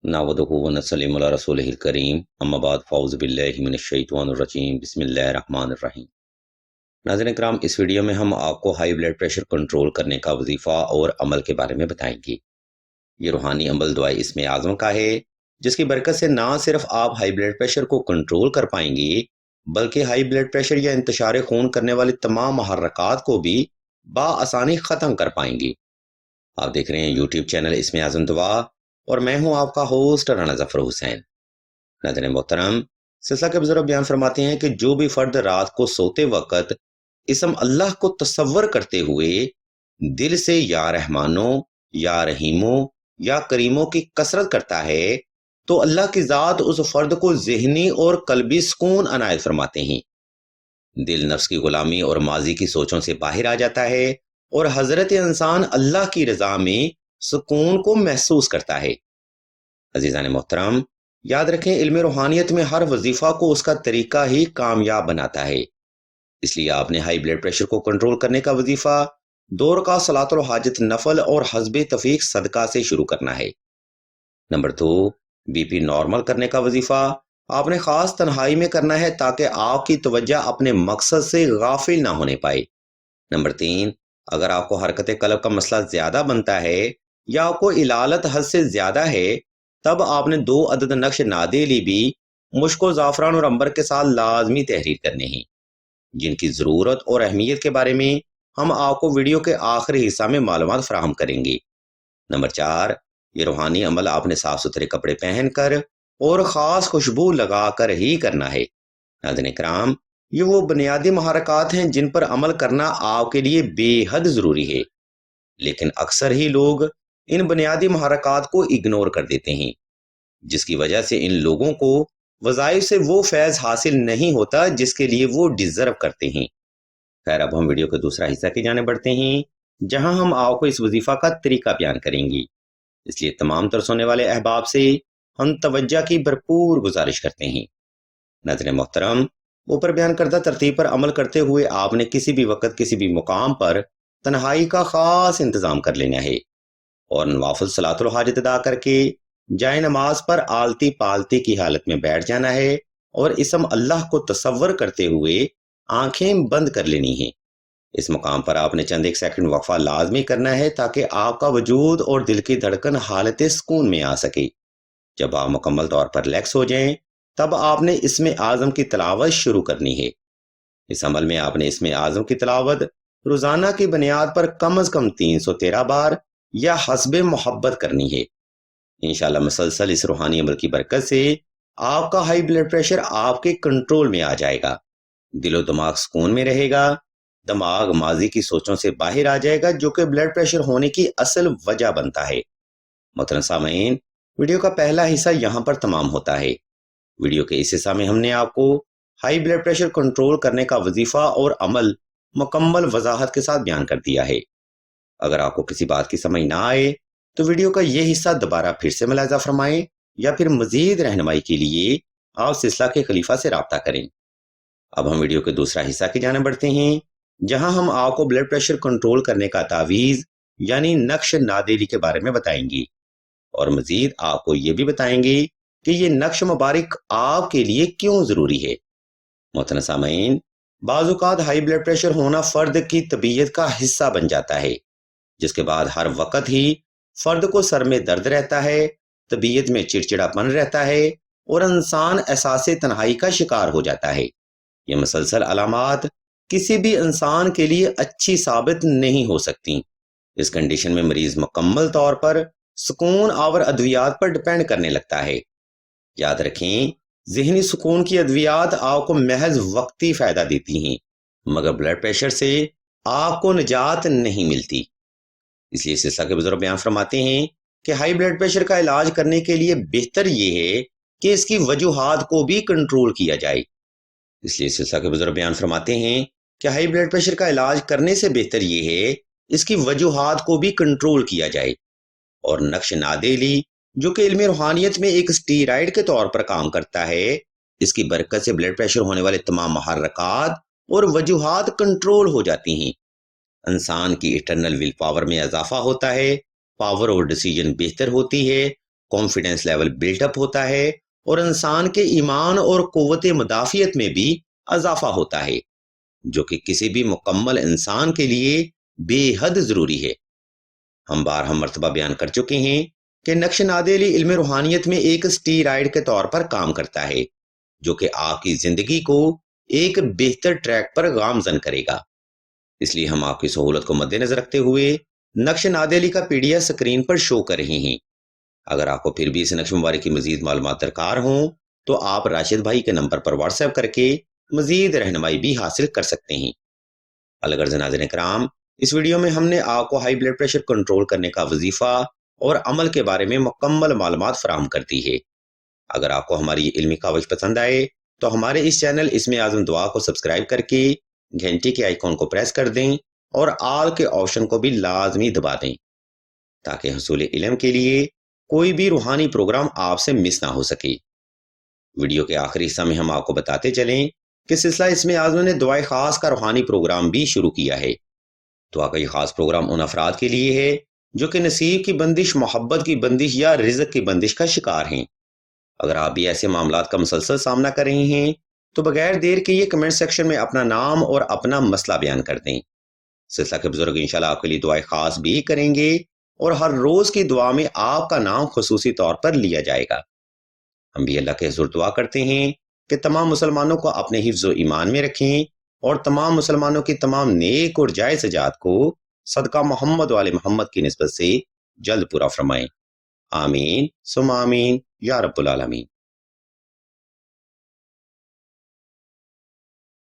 नहमदुहु व नसल्लिमु अला रसूलिहिल करीम अम्मा बाद फ़ाऊज़ु बिल्लाहि मिनश्शैतानिर्रजीम बिस्मिल्लाहिर्रहमानिर्रहीम। नाज़रीन किराम, इस वीडियो में हम आपको हाई ब्लड प्रेशर कंट्रोल करने का वजीफ़ा और अमल के बारे में बताएंगे। ये रूहानी अमल दुआए इसमें आज़म का है, जिसकी बरकत से ना सिर्फ आप हाई ब्लड प्रेशर को कंट्रोल कर पाएंगे, बल्कि हाई ब्लड प्रेशर या इंतशार खून करने वाले तमाम मुहर्रकात को भी बाआसानी ख़त्म कर पाएंगे। आप देख रहे हैं यूट्यूब चैनल इसमें आज़म दुआ, और मैं हूं आपका होस्ट राना जफर हुसैन। नाज़रीन मोहतरम, सिलसिला के बुजुर्ग बयान फरमाते हैं कि जो भी फर्द रात को सोते वक्त इसम अल्लाह को तसव्वुर करते हुए दिल से या रहमानो, या रहीमो, या करीमो की कसरत करता है, तो अल्लाह की ज़ात उस फर्द को ज़हनी और कल्बी सुकून अनायत फरमाते हैं। दिल नफ्स की गुलामी और माजी की सोचों से बाहर आ जाता है और हजरत इंसान अल्लाह की रजा में सुकून को महसूस करता है। अजीज़ान मोहतरम, याद रखें, इल्म रूहानियत में हर वजीफ़ा को उसका तरीका ही कामयाब बनाता है। इसलिए आपने हाई ब्लड प्रेशर को कंट्रोल करने का वजीफ़ा 2 रकात सलातुल हाजत नफल और हस्बे तफीक सदका से शुरू करना है। नंबर 2, बीपी नॉर्मल करने का वजीफ़ा आपने खास तन्हाई में करना है, ताकि आपकी तवज्जो अपने मकसद से गाफिल ना होने पाए। नंबर 3, अगर आपको हरकत कल्ब का मसला ज्यादा बनता है या आपको इलालत हद से ज्यादा है, तब आपने 2 अदद नक्श नादेली भी मुश्को ज़ाफ़रान और अंबर के साथ लाजमी तहरीर करने हैं, जिनकी ज़रूरत और अहमियत के बारे में हम आपको वीडियो के आखिरी हिस्सा में मालूमात फराहम करेंगे। नंबर 4, ये रूहानी अमल आपने साफ सुथरे कपड़े पहनकर और ख़ास खुशबू लगाकर ही करना है। नाज़रीन किराम, ये वो बुनियादी महरक़ात हैं जिन पर अमल करना आपके लिए बेहद ज़रूरी है, लेकिन अक्सर ही लोग इन बुनियादी महरक़ात को इग्नोर कर देते हैं, जिसकी वजह से इन लोगों को वज़ाइफ से वो फैज़ हासिल नहीं होता जिसके लिए वो डिज़र्व करते हैं। खैर, अब हम वीडियो के दूसरा हिस्सा की जाने बढ़ते हैं, जहां हम आपको इस वजीफ़ा का तरीका बयान करेंगे। इसलिए तमाम तरस होने वाले अहबाब से हम तवज्जो की भरपूर गुजारिश करते हैं। नाज़रीन मोहतरम, ऊपर बयान करदा तरतीब पर अमल करते हुए आपने किसी भी वक्त किसी भी मुकाम पर तन्हाई का खास इंतज़ाम कर लेना है और नवाफिल सलातुल हाजत अदा करके जाए नमाज पर आलती पालती की हालत में बैठ जाना है और इसम अल्लाह को तसव्वुर करते हुए आंखें बंद कर लेनी है। इस मुकाम पर आपने चंद एक सेकंड वक्फा लाजमी करना है, ताकि आपका वजूद और दिल की धड़कन हालत सुकून में आ सके। जब आप मुकम्मल तौर पर रिलैक्स हो जाएं, तब आपने इसमें आज़म की तिलावत शुरू करनी है। इस अमल में आपने इसमें आज़म की तिलावत रोज़ाना की बुनियाद पर कम अज़ कम 313 बार या हस्बे मोहब्बत करनी है। इंशाअल्लाह मुसलसल इस रूहानी अमल की बरकत से आपका हाई ब्लड प्रेशर आपके कंट्रोल में आ जाएगा, दिलो दिमाग सुकून में रहेगा, दिमाग माजी की सोचों से बाहर आ जाएगा, जो कि ब्लड प्रेशर होने की असल वजह बनता है। मोहतरम सामीन, वीडियो का पहला हिस्सा यहाँ पर तमाम होता है। वीडियो के इस हिस्सा में हमने आपको हाई ब्लड प्रेशर कंट्रोल करने का वजीफा और अमल मुकम्मल वजाहत के साथ बयान कर दिया है। अगर आपको किसी बात की समझ ना आए तो वीडियो का यह हिस्सा दोबारा फिर से मुलाजा फरमाएं, या फिर मजीद रहनुमाई के लिए आप सिलसिला के खलीफा से रब्ता करें। अब हम वीडियो के दूसरा हिस्सा की जाने बढ़ते हैं, जहां हम आपको ब्लड प्रेशर कंट्रोल करने का तावीज़ यानी नक्श नादेली के बारे में बताएंगे, और मजीद आपको ये भी बताएंगे कि ये नक्श मुबारक आपके लिए क्यों ज़रूरी है। मोहतरम सामीन, बाज़ औक़ात हाई ब्लड प्रेशर होना फ़र्द की तबीयत का हिस्सा बन जाता है, जिसके बाद हर वक्त ही फ़र्द को सर में दर्द रहता है, तबीयत में चिड़चिड़ापन रहता है और इंसान एहसास तन्हाई का शिकार हो जाता है। ये मुसलसल अलामात किसी भी इंसान के लिए अच्छी साबित नहीं हो सकती। इस कंडीशन में मरीज मुकम्मल तौर पर सुकून आवर अद्वियात पर डिपेंड करने लगता है। याद रखें, ज़हनी सुकून की अद्वियात आपको महज वक्ती फ़ायदा देती हैं, मगर ब्लड प्रेशर से आपको निजात नहीं मिलती। इसलिए सिलसिला के बुजुर्ग बयान फरमाते हैं कि हाई ब्लड प्रेशर का इलाज करने के लिए बेहतर ये है कि इसकी वजूहात को भी कंट्रोल किया जाए। इसलिए सिलसिला के बुजुर्ग बयान फरमाते हैं कि हाई ब्लड प्रेशर का इलाज करने से बेहतर ये है इसकी वजूहात को भी कंट्रोल किया जाए। और नक्श नादेली, जो कि इल्म रूहानियत में एक स्टीराइड के तौर पर काम करता है, इसकी बरकत से ब्लड प्रेशर होने वाले तमाम महर्रकात और वजूहात कंट्रोल हो जाती हैं। इंसान की इंटरनल विल पावर में इजाफा होता है, पावर और डिसीजन बेहतर होती है کانفیڈنس لیول بلٹ اپ ہوتا ہے اور انسان کے ایمان اور قوت مدافعت میں بھی اضافہ ہوتا ہے، جو کہ کسی بھی مکمل انسان کے لیے بے حد ضروری ہے۔ ہم بارہا مرتبہ بیان کر چکے ہیں کہ نقش نادیلی علم روحانیت میں ایک اسٹیرائڈ کے طور پر کام کرتا ہے، جو کہ آپ کی زندگی کو ایک بہتر ٹریک پر گامزن کرے گا۔ اس لیے ہم آپ کی سہولت کو مد نظر رکھتے ہوئے نقش نادیلی کا پی ڈی ایف اسکرین پر شو کر رہے ہیں۔ اگر آپ کو پھر بھی اس نقش مبارک کی مزید معلومات درکار ہوں تو آپ راشد بھائی کے نمبر پر واٹس ایپ کر کے مزید رہنمائی بھی حاصل کر سکتے ہیں۔ الغرض ناظرین کرام، اس ویڈیو میں ہم نے آپ کو ہائی بلڈ پریشر کنٹرول کرنے کا وظیفہ اور عمل کے بارے میں مکمل معلومات فراہم کر دی ہے۔ اگر آپ کو ہماری یہ علمی کاوش پسند آئے تو ہمارے اس چینل اسم اعظم دعا کو سبسکرائب کر کے گھنٹی کے آئیکن کو پریس کر دیں اور آل کے آپشن کو بھی لازمی دبا دیں، تاکہ حصول علم کے لیے کوئی بھی روحانی پروگرام آپ سے مس نہ ہو سکے۔ ویڈیو کے آخری حصہ میں ہم آپ کو بتاتے چلیں کہ سلسلہ اسم اعظم نے دعائے خاص کا روحانی پروگرام بھی شروع کیا ہے۔ دعا کا یہ خاص پروگرام ان افراد کے لیے ہے جو کہ نصیب کی بندش، محبت کی بندش یا رزق کی بندش کا شکار ہیں۔ اگر آپ بھی ایسے معاملات کا مسلسل سامنا کر رہے ہیں تو بغیر دیر کے یہ کمنٹ سیکشن میں اپنا نام اور اپنا مسئلہ بیان کر دیں۔ سلسلہ کے بزرگ انشاءاللہ آپ کے لیے دعائیں خاص بھی کریں گے اور ہر روز کی دعا میں آپ کا نام خصوصی طور پر لیا جائے گا۔ ہم بھی اللہ کے حضور دعا کرتے ہیں کہ تمام مسلمانوں کو اپنے حفظ و ایمان میں رکھیں اور تمام مسلمانوں کی تمام نیک اور جائز حاجات کو صدقہ محمد والے محمد کی نسبت سے جلد پورا فرمائیں۔ آمین ثم آمین یا رب العالمین۔